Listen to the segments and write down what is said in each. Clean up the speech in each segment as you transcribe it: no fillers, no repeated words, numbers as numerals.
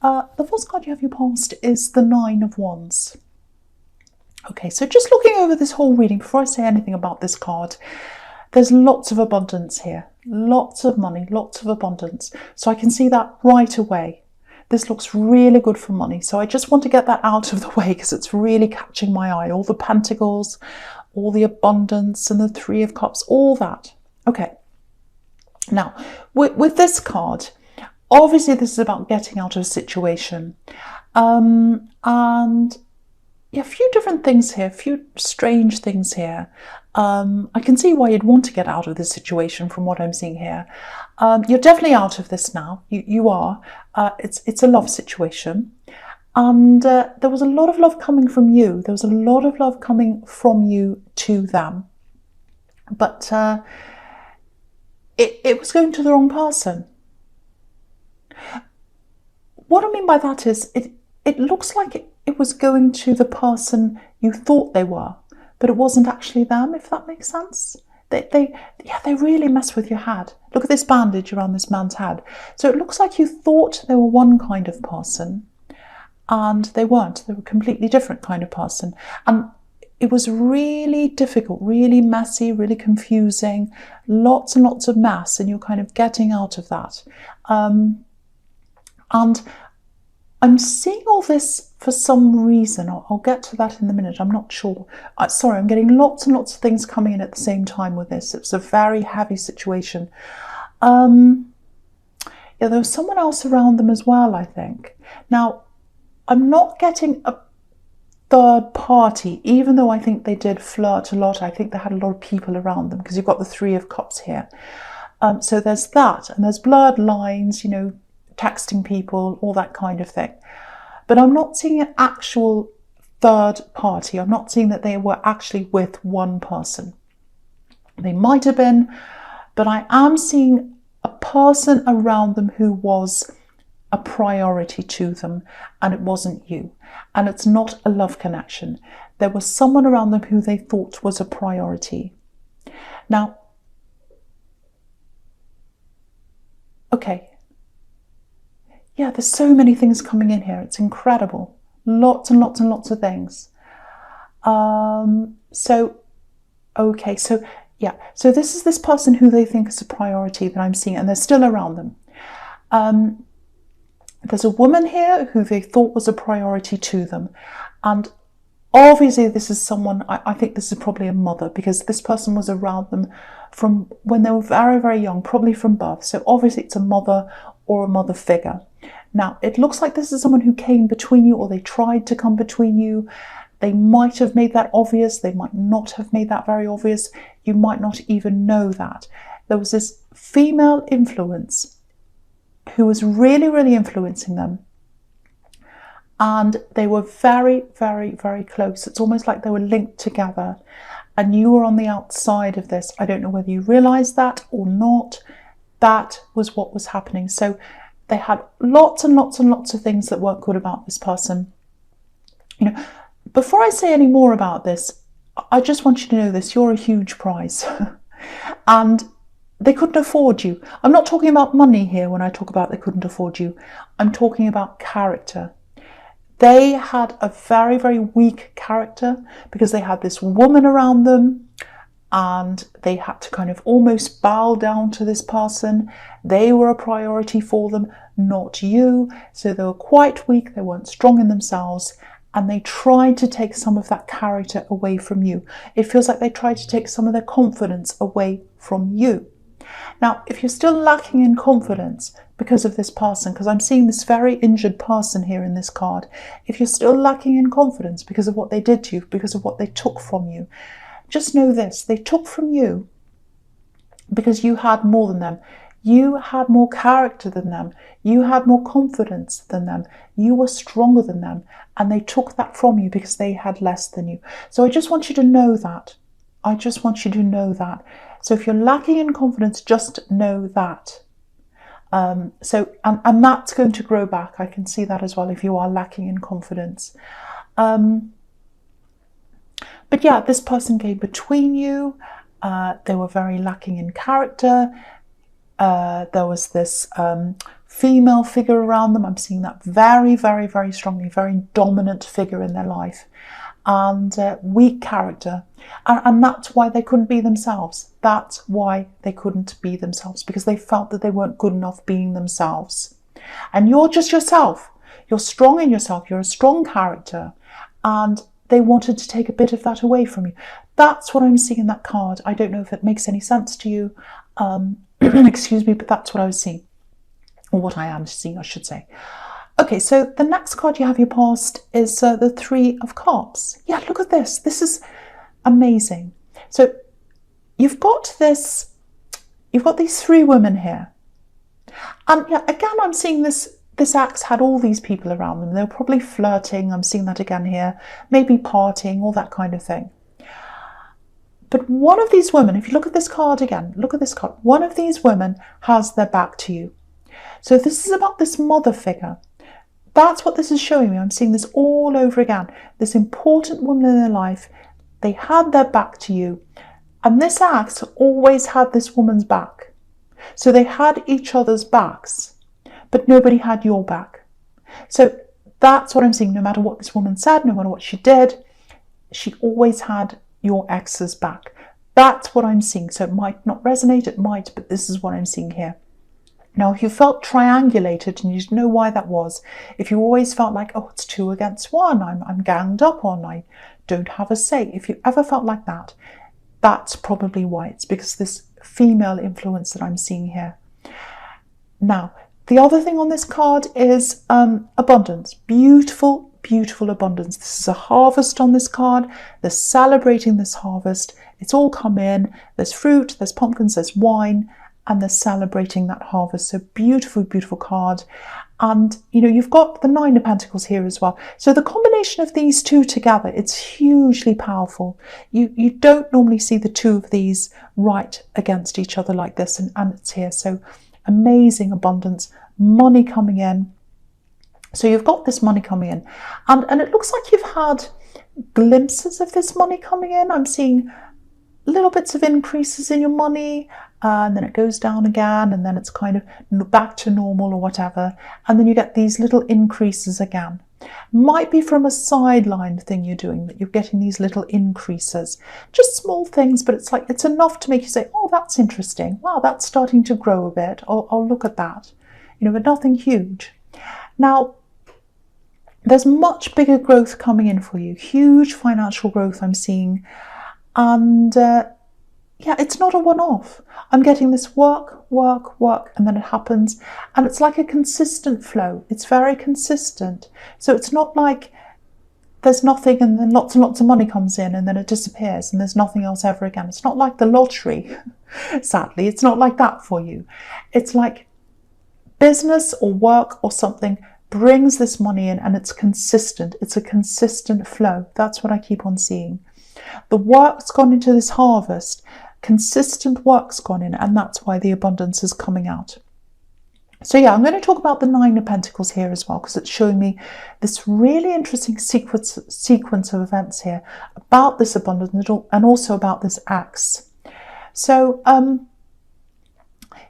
The first card you have your past is the Nine of Wands. Okay, so just looking over this whole reading, before I say anything about this card, there's lots of abundance here. Lots of money, lots of abundance. So I can see that right away. This looks really good for money. So I just want to get that out of the way because it's really catching my eye. All the pentacles, all the abundance and the Three of Cups, all that. Okay. Now, with this card, obviously this is about getting out of a situation. And yeah, a few different things here, a few strange things here. I can see why you'd want to get out of this situation from what I'm seeing here. You're definitely out of this now. You are. It's a love situation. And there was a lot of love coming from you. There was a lot of love coming from you to them. But it was going to the wrong person. What I mean by that is it looks like it was going to the person you thought they were, but it wasn't actually them, if that makes sense. They really mess with your head. Look at this bandage around this man's head. So it looks like you thought they were one kind of person, and they weren't. They were a completely different kind of person. And it was really difficult, really messy, really confusing, lots and lots of mess, and you're kind of getting out of that. And I'm seeing all this for some reason. I'll get to that in a minute. I'm not sure. Sorry, I'm getting lots and lots of things coming in at the same time with this. It's a very heavy situation. Yeah, there was someone else around them as well, I think. Now, I'm not getting a third party, even though I think they did flirt a lot. I think they had a lot of people around them because you've got the Three of Cups here. So there's that, and there's blurred lines, you know, texting people, all that kind of thing. But I'm not seeing an actual third party. I'm not seeing that they were actually with one person. They might have been, but I am seeing a person around them who was a priority to them, and it wasn't you. And it's not a love connection. There was someone around them who they thought was a priority. Now, okay. Yeah, there's so many things coming in here. It's incredible. Lots and lots and lots of things. Okay, so yeah. So this is this person who they think is a priority that I'm seeing, and they're still around them. There's a woman here who they thought was a priority to them. And obviously this is someone, I think this is probably a mother, because this person was around them from when they were very, very young, probably from birth. So obviously it's a mother or a mother figure. Now, it looks like this is someone who came between you, or they tried to come between you. They might have made that obvious. They might not have made that very obvious. You might not even know that. There was this female influence who was really, really influencing them. And they were very, very, very close. It's almost like they were linked together. And you were on the outside of this. I don't know whether you realised that or not. That was what was happening. So they had lots and lots and lots of things that weren't good about this person. You know, before I say any more about this, I just want you to know this. You're a huge prize. And they couldn't afford you. I'm not talking about money here when I talk about they couldn't afford you. I'm talking about character. They had a very, very weak character because they had this woman around them, and they had to kind of almost bow down to this person. They were a priority for them, not you. So they were quite weak, they weren't strong in themselves, and they tried to take some of that character away from you. It feels like they tried to take some of their confidence away from you. Now, if you're still lacking in confidence because of this person, because I'm seeing this very injured person here in this card, if you're still lacking in confidence because of what they did to you, because of what they took from you, just know this: they took from you because you had more than them. You had more character than them. You had more confidence than them. You were stronger than them. And they took that from you because they had less than you. So I just want you to know that. I just want you to know that. So if you're lacking in confidence, just know that. And that's going to grow back. I can see that as well if you are lacking in confidence. But yeah, this person came between you. They were very lacking in character. There was this female figure around them. I'm seeing that very, very, very strongly, very dominant figure in their life, and weak character. And that's why they couldn't be themselves. That's why they couldn't be themselves, because they felt that they weren't good enough being themselves. And you're just yourself. You're strong in yourself. You're a strong character. And they wanted to take a bit of that away from you. That's what I'm seeing in that card. I don't know if it makes any sense to you. Excuse me, but that's what I was seeing. Or what I am seeing, I should say. Okay, so the next card you have your past is the Three of Cups. Yeah, look at this. This is amazing. So you've got these three women here. And yeah, again, I'm seeing this ex had all these people around them. They were probably flirting. I'm seeing that again here. Maybe partying, all that kind of thing. But one of these women, if you look at this card again, look at this card. One of these women has their back to you. So this is about this mother figure. That's what this is showing me. I'm seeing this all over again. This important woman in their life, they had their back to you. And this ex always had this woman's back. So they had each other's backs, but nobody had your back. So that's what I'm seeing. No matter what this woman said, no matter what she did, she always had your ex's back. That's what I'm seeing. So it might not resonate, it might, but this is what I'm seeing here. Now, if you felt triangulated and you didn't know why that was, if you always felt like, oh, it's 2 against 1, I'm ganged up on, I don't have a say. If you ever felt like that, that's probably why. It's because this female influence that I'm seeing here. Now, the other thing on this card is abundance. Beautiful, beautiful abundance. This is a harvest on this card. They're celebrating this harvest. It's all come in. There's fruit, there's pumpkins, there's wine, and they're celebrating that harvest. So beautiful, beautiful card. And, you know, you've got the Nine of Pentacles here as well. So the combination of these two together, it's hugely powerful. You don't normally see the two of these right against each other like this, and it's here. So amazing abundance, money coming in. So you've got this money coming in. And it looks like you've had glimpses of this money coming in. I'm seeing little bits of increases in your money, and then it goes down again, and then it's kind of back to normal or whatever, and then you get these little increases again. Might be from a sideline thing you're doing that you're getting these little increases, just small things, but it's like it's enough to make you say, oh, that's interesting, wow, that's starting to grow a bit, I'll look at that, you know, but nothing huge. Now, there's much bigger growth coming in for you, huge financial growth I'm seeing. And yeah, it's not a one-off. I'm getting this work, and then it happens. And it's like a consistent flow. It's very consistent. So it's not like there's nothing and then lots and lots of money comes in and then it disappears and there's nothing else ever again. It's not like the lottery, sadly. It's not like that for you. It's like business or work or something brings this money in and it's consistent. It's a consistent flow. That's what I keep on seeing. The work's gone into this harvest, consistent work's gone in, and that's why the abundance is coming out. So yeah, I'm going to talk about the Nine of Pentacles here as well, because it's showing me this really interesting sequence of events here about this abundance and also about this axe. So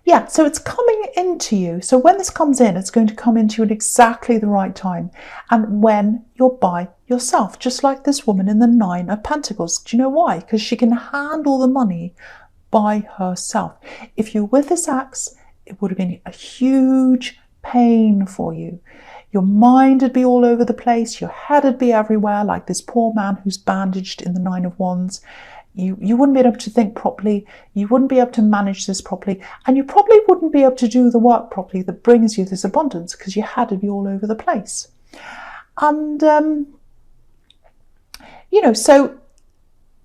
yeah, so it's coming into you. So when this comes in, it's going to come into you at exactly the right time. And when you're by yourself, just like this woman in the Nine of Pentacles. Do you know why? Because she can handle the money by herself. If you're with this axe, it would have been a huge pain for you. Your mind would be all over the place. Your head would be everywhere, like this poor man who's bandaged in the Nine of Wands. You wouldn't be able to think properly, you wouldn't be able to manage this properly, and you probably wouldn't be able to do the work properly that brings you this abundance because your head would be all over the place. And, you know, so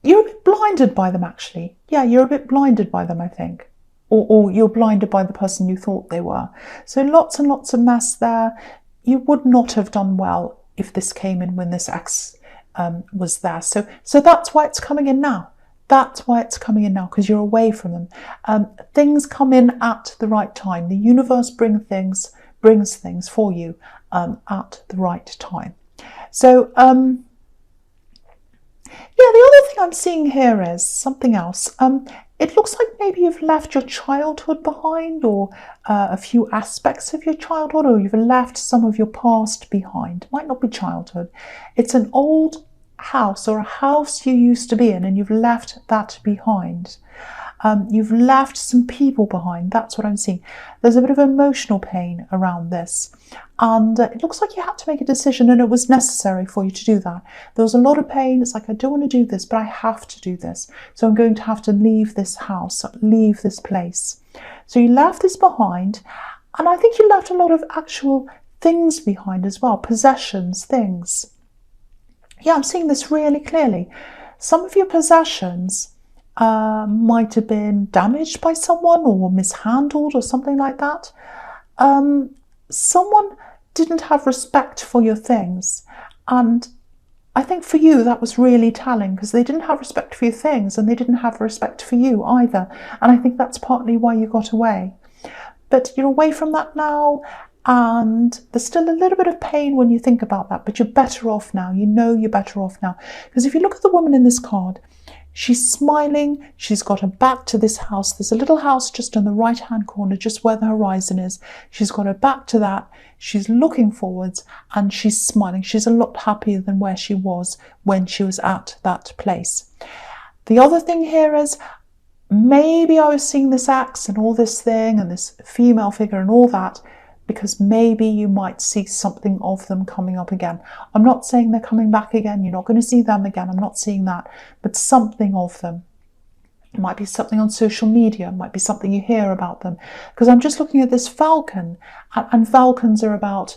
you're a bit blinded by them, actually. Yeah, you're a bit blinded by them, I think. Or you're blinded by the person you thought they were. So lots and lots of mess there. You would not have done well if this came in when this ex was there. So that's why it's coming in now. That's why it's coming in now, because you're away from them. Things come in at the right time. The universe brings things for you at the right time. So Yeah, the other thing I'm seeing here is something else. It looks like maybe you've left your childhood behind, or a few aspects of your childhood, or you've left some of your past behind. It might not be childhood. It's an old house or a house you used to be in, and you've left that behind. You've left some people behind. That's what I'm seeing. There's a bit of emotional pain around this. And it looks like you had to make a decision, and it was necessary for you to do that. There was a lot of pain. It's like, I don't want to do this, but I have to do this. So I'm going to have to leave this house, leave this place. So you left this behind. And I think you left a lot of actual things behind as well. Possessions, things. Yeah, I'm seeing this really clearly. Some of your possessions might have been damaged by someone or mishandled or something like that. Someone didn't have respect for your things, and I think for you that was really telling, because they didn't have respect for your things and they didn't have respect for you either, and I think that's partly why you got away. But you're away from that now, and there's still a little bit of pain when you think about that, but you're better off now. You know you're better off now, because if you look at the woman in this card, she's smiling, she's got her back to this house. There's a little house just in the right-hand corner, just where the horizon is. She's got her back to that. She's looking forwards and she's smiling. She's a lot happier than where she was when she was at that place. The other thing here is, maybe I was seeing this axe and all this thing and this female figure and all that, because maybe you might see something of them coming up again. I'm not saying they're coming back again. You're not going to see them again. I'm not seeing that. But something of them. It might be something on social media. It might be something you hear about them. Because I'm just looking at this falcon. And falcons are about,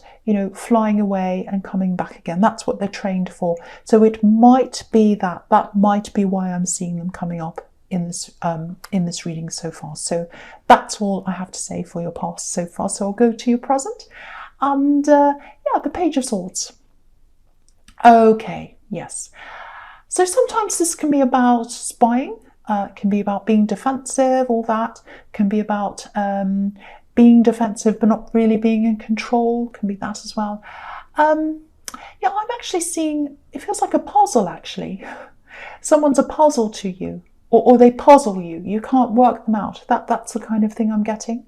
flying away and coming back again. That's what they're trained for. So it might be that. That might be why I'm seeing them coming up in this reading so far. So that's all I have to say for your past so far. So I'll go to your present, and the Page of Swords. Okay, yes. So sometimes this can be about spying, it can be about being defensive, all that. It can be about being defensive but not really being in control, can be that as well. I'm actually seeing, it feels like a puzzle actually. Someone's a puzzle to you. Or they puzzle you. You can't work them out. That's the kind of thing I'm getting.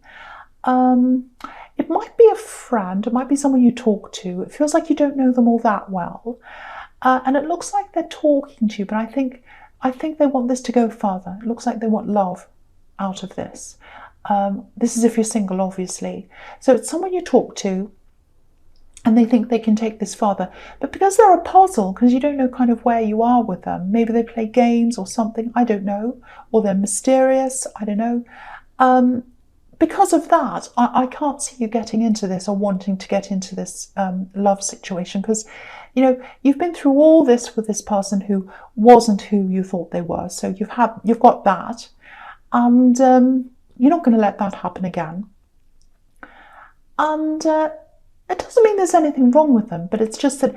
It might be a friend. It might be someone you talk to. It feels like you don't know them all that well. And it looks like they're talking to you, but I think they want this to go further. It looks like they want love out of this. This is if you're single, obviously. So it's someone you talk to, and they think they can take this further. But because they're a puzzle, because you don't know kind of where you are with them, maybe they play games or something, I don't know, or they're mysterious, I don't know. Because of that, I can't see you getting into this or wanting to get into this love situation, because, you've been through all this with this person who wasn't who you thought they were. So you've got that, and you're not going to let that happen again. And it doesn't mean there's anything wrong with them, but it's just that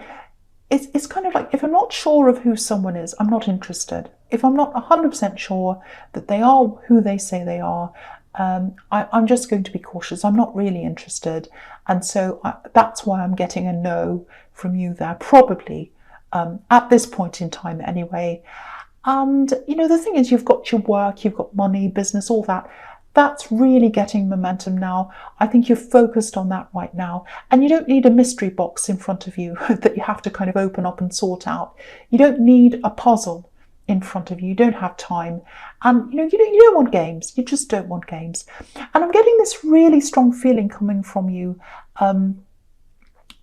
it's kind of like, if I'm not sure of who someone is, I'm not interested. If I'm not 100% sure that they are who they say they are, I'm just going to be cautious. I'm not really interested. And so that's why I'm getting a no from you there, probably, at this point in time anyway. And, the thing is, you've got your work, you've got money, business, all that. That's really getting momentum now. I think you're focused on that right now. And you don't need a mystery box in front of you that you have to kind of open up and sort out. You don't need a puzzle in front of you. You don't have time. And, you don't want games. You just don't want games. And I'm getting this really strong feeling coming from you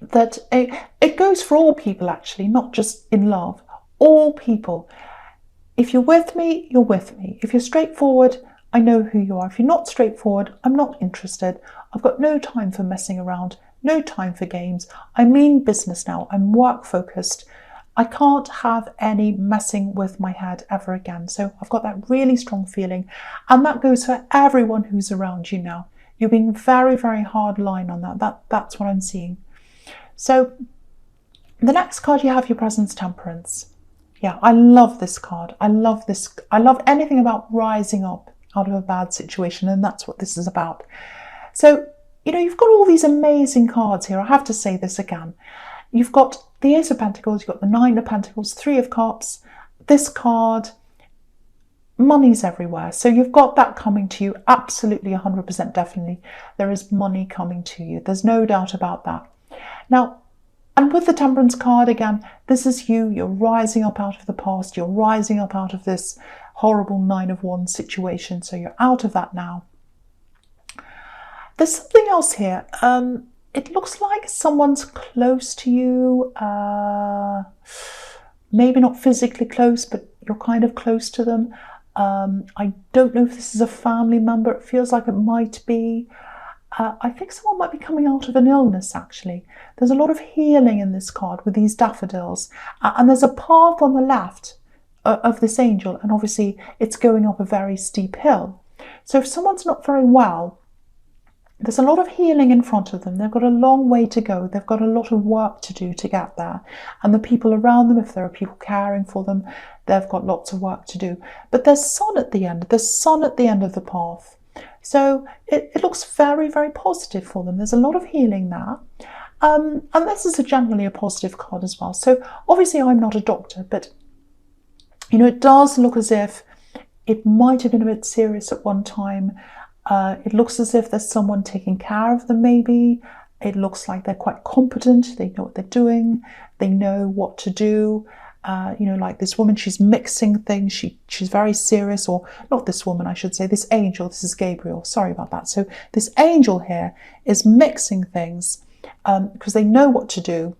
that it goes for all people, actually, not just in love. All people. If you're with me, you're with me. If you're straightforward, I know who you are. If you're not straightforward, I'm not interested. I've got no time for messing around, no time for games. I mean business now. I'm work focused. I can't have any messing with my head ever again. So I've got that really strong feeling. And that goes for everyone who's around you now. You're being very, very hard line on that. That's what I'm seeing. So the next card you have, your presence, Temperance. Yeah, I love this card. I love this. I love anything about rising up out of a bad situation, and that's what this is about. So, you've got all these amazing cards here. I have to say this again. You've got the Ace of Pentacles, you've got the Nine of Pentacles, Three of Cups, this card, money's everywhere. So you've got that coming to you, absolutely 100% definitely. There is money coming to you. There's no doubt about that. Now, and with the Temperance card, again, this is you. You're rising up out of the past. You're rising up out of this horrible 9 of Wands situation. So you're out of that now. There's something else here. It looks like someone's close to you. Maybe not physically close, but you're kind of close to them. I don't know if this is a family member. It feels like it might be. I think someone might be coming out of an illness, actually. There's a lot of healing in this card with these daffodils. And there's a path on the left of this angel, and obviously it's going up a very steep hill. So if someone's not very well, there's a lot of healing in front of them. They've got a long way to go. They've got a lot of work to do to get there. And the people around them, if there are people caring for them, they've got lots of work to do. But there's sun at the end. There's sun at the end of the path. So it looks very, very positive for them. There's a lot of healing there. And this is generally a positive card as well. So obviously I'm not a doctor, but it does look as if it might have been a bit serious at one time. It looks as if there's someone taking care of them, maybe. It looks like they're quite competent. They know what they're doing. They know what to do. Like this woman, she's mixing things. She's very serious, or not this woman, I should say, this angel. This is Gabriel. Sorry about that. So this angel here is mixing things because they know what to do.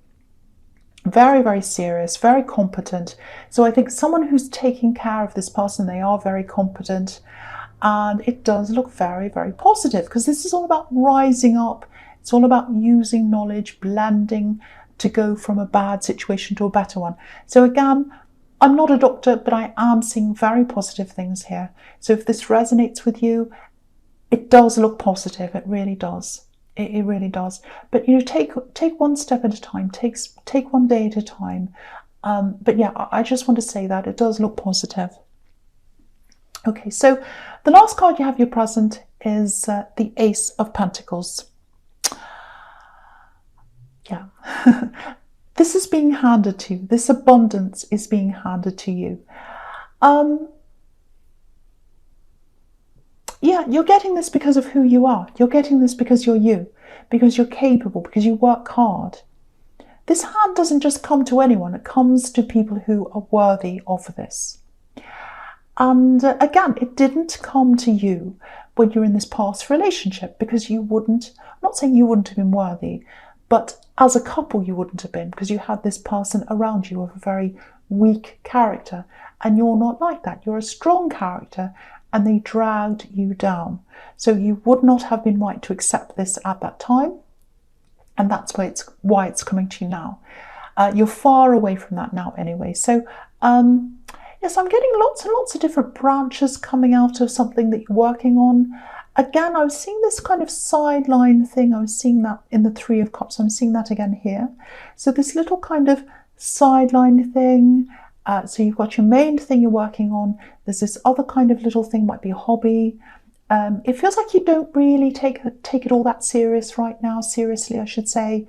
Very, very serious, very competent. So I think someone who's taking care of this person, they are very competent. And it does look very, very positive, because this is all about rising up. It's all about using knowledge, blending to go from a bad situation to a better one. So again, I'm not a doctor, but I am seeing very positive things here. So if this resonates with you, it does look positive. It really does. It really does. But take one step at a time. Take one day at a time. But yeah, I just want to say that it does look positive. Okay, so the last card you have your present is the Ace of Pentacles. Yeah, this is being handed to you. This abundance is being handed to you. Yeah, you're getting this because of who you are. You're getting this because you're you, because you're capable, because you work hard. This hand doesn't just come to anyone. It comes to people who are worthy of this. And again, it didn't come to you when you're in this past relationship, because you wouldn't, I'm not saying you wouldn't have been worthy, but as a couple you wouldn't have been, because you had this person around you of a very weak character, and you're not like that. You're a strong character, and they dragged you down. So you would not have been right to accept this at that time, and that's why it's coming to you now. You're far away from that now anyway. So yes, I'm getting lots and lots of different branches coming out of something that you're working on. Again, I was seeing this kind of sideline thing. I was seeing that in the Three of Cups. I'm seeing that again here. So this little kind of sideline thing. So you've got your main thing you're working on. There's this other kind of little thing, might be a hobby. It feels like you don't really take it all that serious right now. Seriously, I should say.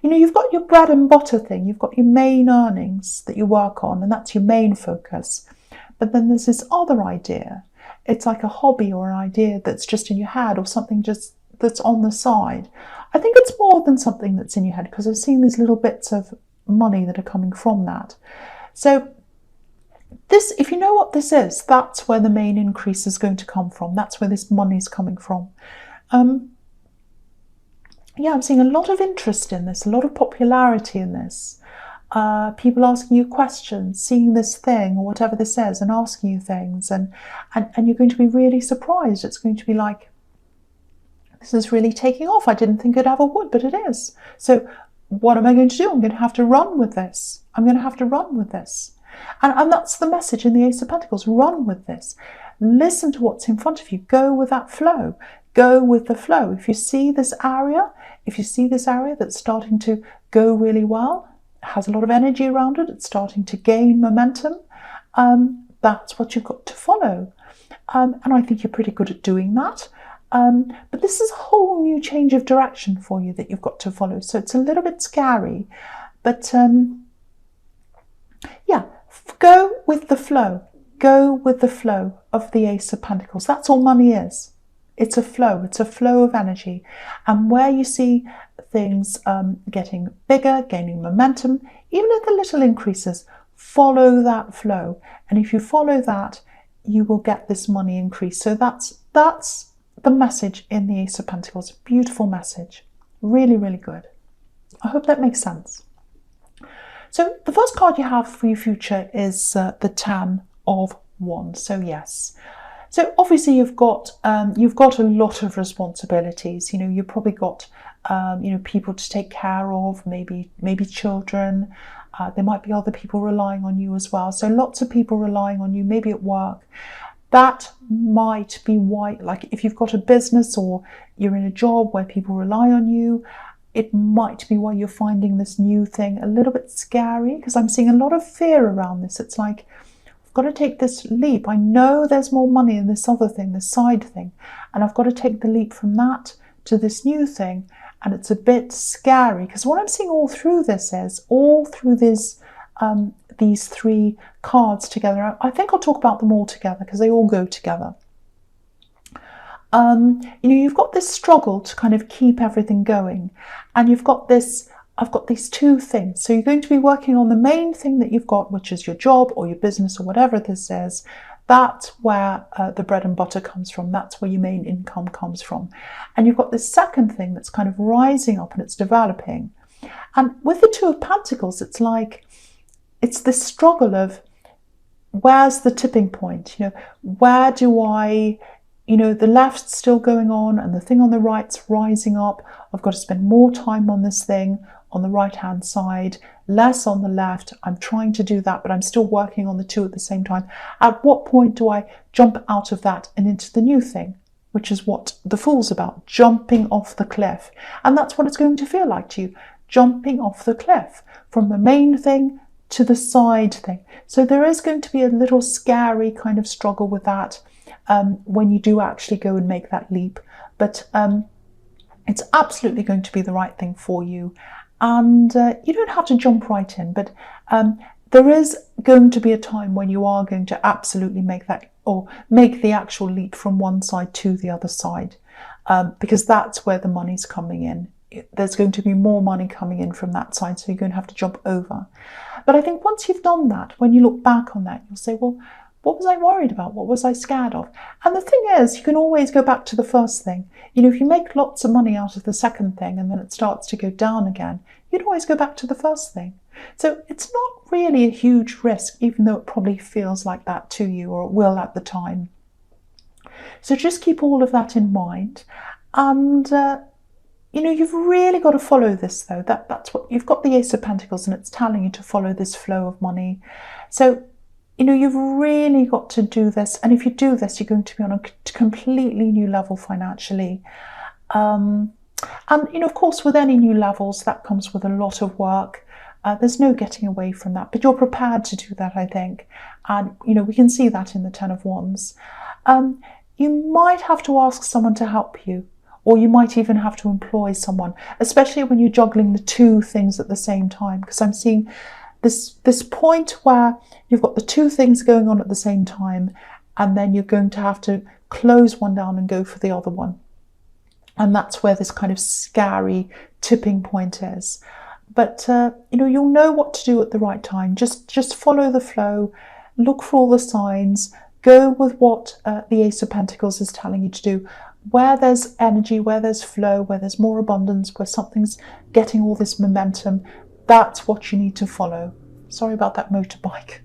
You've got your bread and butter thing. You've got your main earnings that you work on, and that's your main focus. But then there's this other idea. It's like a hobby or an idea that's just in your head, or something just that's on the side. I think it's more than something that's in your head, because I've seen these little bits of money that are coming from that. So this, if you know what this is, that's where the main increase is going to come from. That's where this money is coming from. Yeah, I'm seeing a lot of interest in this, a lot of popularity in this. People asking you questions, seeing this thing or whatever this is, and asking you things, and you're going to be really surprised. It's going to be like, this is really taking off. I didn't think it ever would, but it is. So what am I going to do? I'm going to have to run with this. I'm going to have to run with this. And that's the message in the Ace of Pentacles. Run with this. Listen to what's in front of you. Go with that flow. Go with the flow. If you see this area that's starting to go really well, has a lot of energy around it, it's starting to gain momentum, that's what you've got to follow. And I think you're pretty good at doing that. But this is a whole new change of direction for you that you've got to follow. So it's a little bit scary. But yeah, Go with the flow. Go with the flow of the Ace of Pentacles. That's all money is. It's a flow. It's a flow of energy. And where you see things getting bigger, gaining momentum, even if the little increases, follow that flow. And if you follow that, you will get this money increase. So that's the message in the Ace of Pentacles. Beautiful message. Really, really good. I hope that makes sense. So the first card you have for your future is the Ten of Wands. So yes. So obviously you've got a lot of responsibilities. You know, you've probably got people to take care of, maybe children. There might be other people relying on you as well. So lots of people relying on you, maybe at work. That might be why, like if you've got a business or you're in a job where people rely on you, it might be why you're finding this new thing a little bit scary, because I'm seeing a lot of fear around this. It's like, I've got to take this leap. I know there's more money in this other thing, this side thing, and I've got to take the leap from that to this new thing. And it's a bit scary, because what I'm seeing all through this is, all through this, these three cards together, I think I'll talk about them all together because they all go together. You've got this struggle to kind of keep everything going, and you've got this, I've got these two things. So you're going to be working on the main thing that you've got, which is your job or your business or whatever this is. That's where the bread and butter comes from. That's where your main income comes from. And you've got this second thing that's kind of rising up and it's developing. And with the Two of Pentacles, it's like, it's this struggle of, where's the tipping point? Where do I, the left's still going on and the thing on the right's rising up. I've got to spend more time on this thing on the right-hand side, less on the left. I'm trying to do that, but I'm still working on the two at the same time. At what point do I jump out of that and into the new thing, which is what the Fool's about, jumping off the cliff. And that's what it's going to feel like to you, jumping off the cliff from the main thing to the side thing. So there is going to be a little scary kind of struggle with that when you do actually go and make that leap. But it's absolutely going to be the right thing for you. And you don't have to jump right in, but there is going to be a time when you are going to absolutely make that, or make the actual leap from one side to the other side, because that's where the money's coming in. There's going to be more money coming in from that side, so you're going to have to jump over. But I think once you've done that, when you look back on that, you'll say, well, what was I worried about? What was I scared of? And the thing is, you can always go back to the first thing. If you make lots of money out of the second thing and then it starts to go down again, you'd always go back to the first thing. So it's not really a huge risk, even though it probably feels like that to you, or it will at the time. So just keep all of that in mind. And, you've really got to follow this, though. That's what you've got, the Ace of Pentacles, and it's telling you to follow this flow of money. So, you've really got to do this. And if you do this, you're going to be on a completely new level financially. And, of course, with any new levels, that comes with a lot of work. There's no getting away from that. But you're prepared to do that, I think. And, we can see that in the Ten of Wands. You might have to ask someone to help you, or you might even have to employ someone, especially when you're juggling the two things at the same time. Because I'm seeing this point where you've got the two things going on at the same time, and then you're going to have to close one down and go for the other one. And that's where this kind of scary tipping point is. But, you'll know what to do at the right time. Just follow the flow, look for all the signs, go with what the Ace of Pentacles is telling you to do. Where there's energy, where there's flow, where there's more abundance, where something's getting all this momentum, that's what you need to follow. Sorry about that motorbike.